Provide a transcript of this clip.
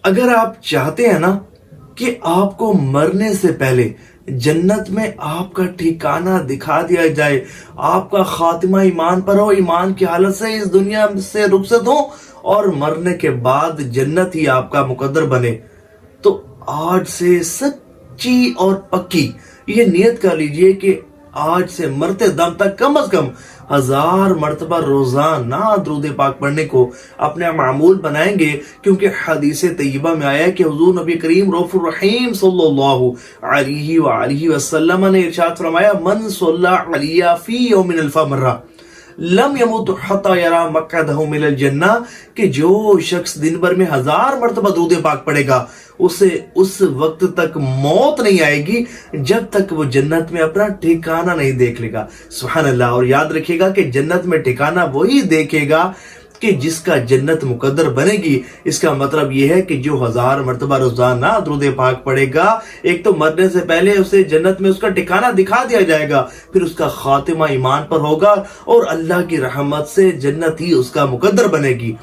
اگر آپ چاہتے ہیں نا کہ آپ کو مرنے سے پہلے جنت میں آپ کا ٹھکانہ دکھا دیا جائے، آپ کا خاتمہ ایمان پر ہو، ایمان کی حالت سے اس دنیا سے رخصت ہو اور مرنے کے بعد جنت ہی آپ کا مقدر بنے، تو آج سے سچی اور پکی یہ نیت کر لیجئے کہ آج سے مرتے دم تک کم از کم 1000 مرتبہ روزانہ درود پاک پڑھنے کو اپنے معمول بنائیں گے، کیونکہ حدیث طیبہ میں آیا کہ حضور نبی کریم رؤوف الرحیم صلی اللہ علیہ وآلہ وسلم نے ارشاد فرمایا، من صلی علی فی یوم الف مرہ لم یموت حتی یری مقعدہ من الجنہ، کہ جو شخص دن بھر میں 1000 مرتبہ درود پاک پڑھے گا اسے اس وقت تک موت نہیں آئے گی جب تک وہ جنت میں اپنا ٹھکانہ نہیں دیکھ لے گا۔ سبحان اللہ۔ اور یاد رکھیے گا کہ جنت میں ٹھکانہ وہی دیکھے گا کہ جس کا جنت مقدر بنے گی۔ اس کا مطلب یہ ہے کہ جو 1000 مرتبہ روزانہ درود پاک پڑھے گا، ایک تو مرنے سے پہلے اسے جنت میں اس کا ٹھکانہ دکھا دیا جائے گا، پھر اس کا خاتمہ ایمان پر ہوگا اور اللہ کی رحمت سے جنت ہی اس کا مقدر بنے گی۔